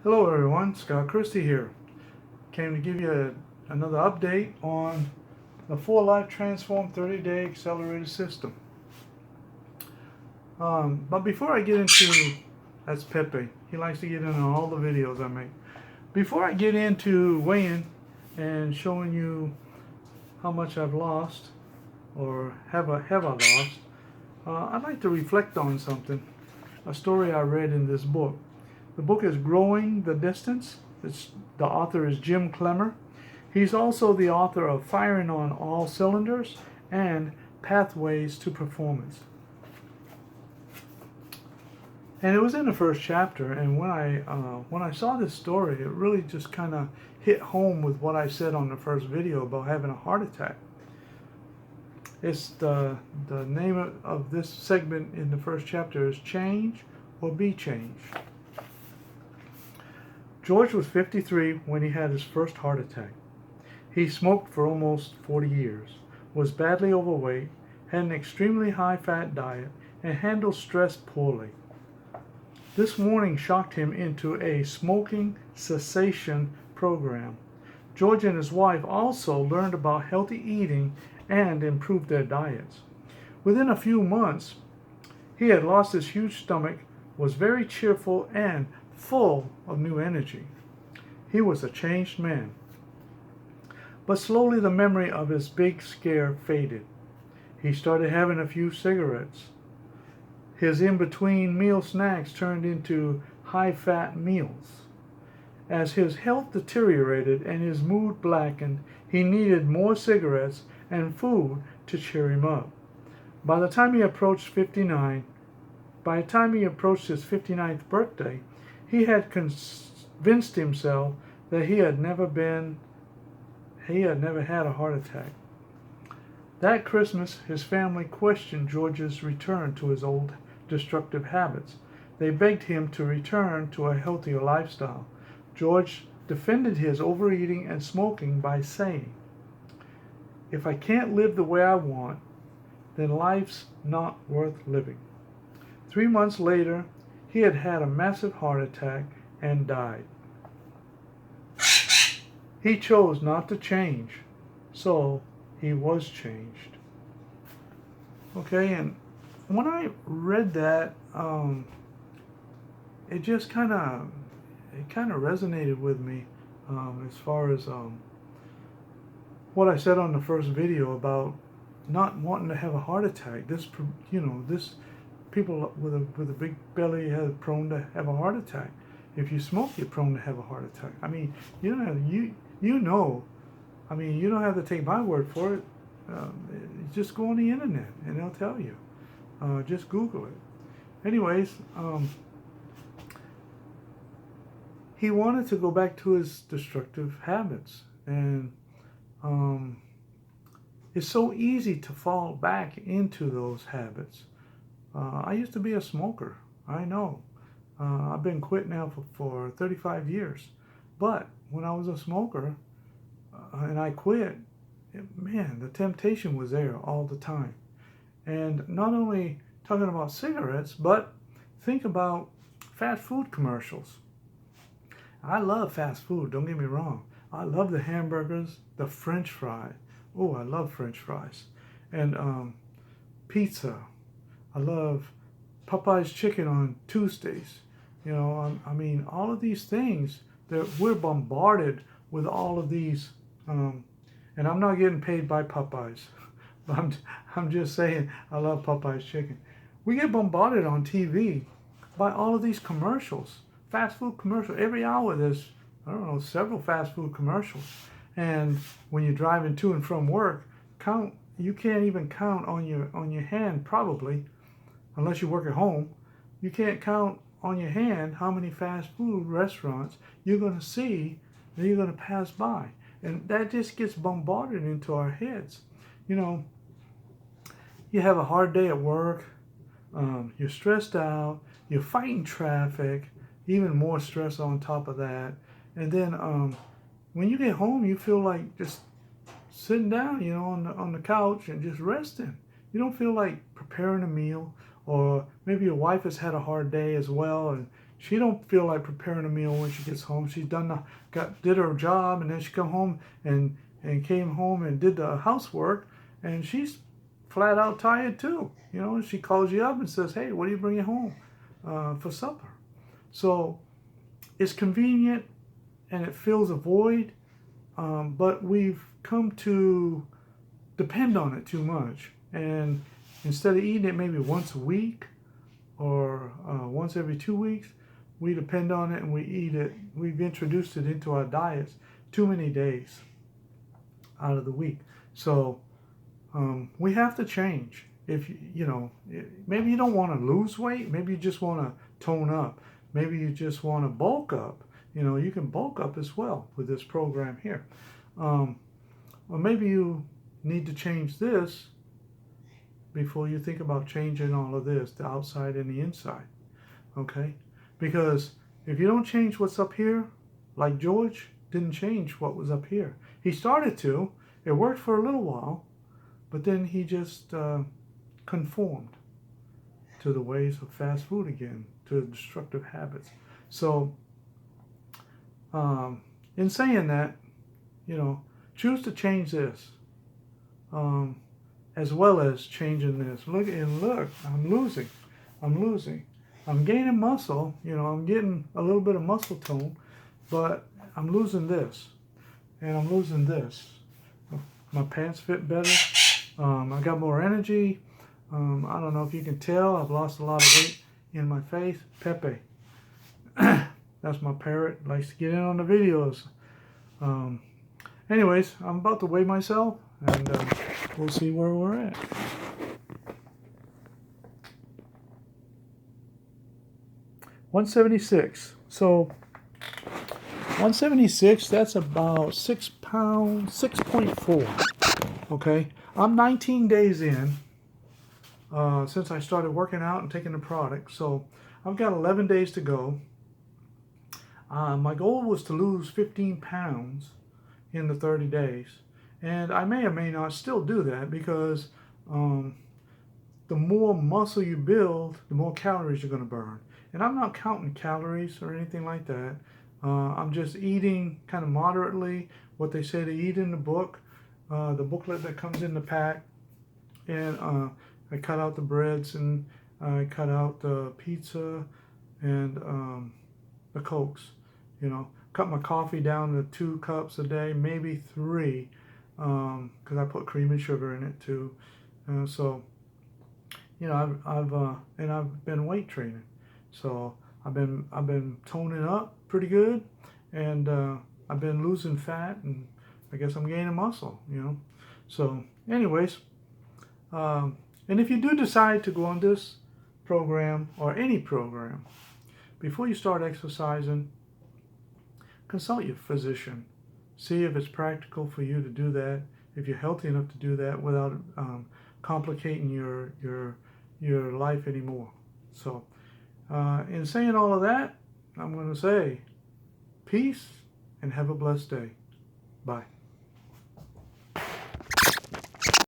Hello everyone, Scott Christie here. Came to give you another update on the 4Life Transform 30-day Accelerator system. But before I get into, that's Pepe. He likes to get into all the videos I make. Before I get into weighing and showing you how much I've lost, or have I lost, I'd like to reflect on something, a story I read in this book. The book is Growing the Distance. The author is Jim Clemmer. He's also the author of Firing on All Cylinders and Pathways to Performance. And it was in the first chapter, and when I saw this story, it really just kind of hit home with what I said on the first video about having a heart attack. It's the name of this segment in the first chapter is Change or Be Changed. George was 53 when he had his first heart attack. He smoked for almost 40 years, was badly overweight, had an extremely high-fat diet, and handled stress poorly. This warning shocked him into a smoking cessation program. George and his wife also learned about healthy eating and improved their diets. Within a few months, he had lost his huge stomach, was very cheerful, and full of new energy. He was a changed man. But slowly the memory of his big scare faded. He started having a few cigarettes. His in-between meal snacks turned into high-fat meals. As his health deteriorated and his mood blackened, he needed more cigarettes and food to cheer him up. By the time he approached his 59th birthday, he had convinced himself that he had never had a heart attack. That Christmas, his family questioned George's return to his old destructive habits. They begged him to return to a healthier lifestyle. George defended his overeating and smoking by saying, "If I can't live the way I want, then life's not worth living." 3 months later, he had had a massive heart attack and died. He chose not to change, so he was changed. Okay, and when I read that, it just kind of resonated with me as far as what I said on the first video about not wanting to have a heart attack. This people with a big belly are prone to have a heart attack. If you smoke, you're prone to have a heart attack. I mean, you don't have you don't have to take my word for it. Just go on the internet and they'll tell you. Just Google it. Anyways, he wanted to go back to his destructive habits, and it's so easy to fall back into those habits. I used to be a smoker. I know. I've been quit now for 35 years. But when I was a smoker and I quit, man, the temptation was there all the time. And not only talking about cigarettes, but think about fast food commercials. I love fast food, don't get me wrong. I love the hamburgers, the French fries. Oh, I love French fries. And pizza. I love Popeye's chicken on Tuesdays. You know, I mean, all of these things that we're bombarded with all of these. And I'm not getting paid by Popeyes. I'm just saying I love Popeye's chicken. We get bombarded on TV by all of these commercials, fast food commercials. Every hour there's, I don't know, several fast food commercials. And when you're driving to and from work, you can't even count on your hand probably, unless you work at home. You can't count on your hand how many fast food restaurants you're going to see that you're going to pass by. And that just gets bombarded into our heads. You know, you have a hard day at work, you're stressed out, you're fighting traffic, even more stress on top of that. And then when you get home, you feel like just sitting down, you know, on the couch and just resting. You don't feel like preparing a meal, or maybe your wife has had a hard day as well and She don't feel like preparing a meal when she gets home. She's did her job, and then she come home and came home and did the housework, and she's flat out tired too. You know, she calls you up and says, "Hey, what are you bringing home for supper?" So it's convenient and it fills a void, but we've come to depend on it too much. And instead of eating it maybe once a week or once every 2 weeks, we depend on it and we eat it. We've introduced it into our diets too many days out of the week. So we have to change. If you know, maybe you don't want to lose weight, maybe you just want to tone up, maybe you just want to bulk up. You know, you can bulk up as well with this program here. Or maybe you need to change this before you think about changing all of this, the outside and the inside. Okay? Because if you don't change what's up here, like George didn't change what was up here. He started to. It worked for a little while, but then he just conformed to the ways of fast food again, to destructive habits. So, in saying that, you know, choose to change this, as well as changing this. Look, I'm losing. I'm gaining muscle. You know, I'm getting a little bit of muscle tone, but I'm losing this, and I'm losing this. My pants fit better. I got more energy. I don't know if you can tell, I've lost a lot of weight in my face. Pepe. That's my parrot. Likes to get in on the videos. Anyways, I'm about to weigh myself, and we'll see where we're at. $176. So 176, that's about 6 pounds, 6.4. Okay, I'm 19 days in since I started working out and taking the product. So I've got 11 days to go. My goal was to lose 15 pounds in the 30 days. And I may or may not still do that, because the more muscle you build, the more calories you're going to burn. And I'm not counting calories or anything like that. I'm just eating kind of moderately what they say to eat in the book, the booklet that comes in the pack. And I cut out the breads, and I cut out the pizza and the Cokes. You know, cut my coffee down to 2 cups a day, maybe 3, because I put cream and sugar in it too. So, you know, I've been weight training, so I've been toning up pretty good, and I've been losing fat, and I guess I'm gaining muscle. You know, so anyways, and if you do decide to go on this program or any program, before you start exercising, consult your physician. See if it's practical for you to do that, if you're healthy enough to do that without complicating your life anymore. So, in saying all of that, I'm going to say peace and have a blessed day. Bye.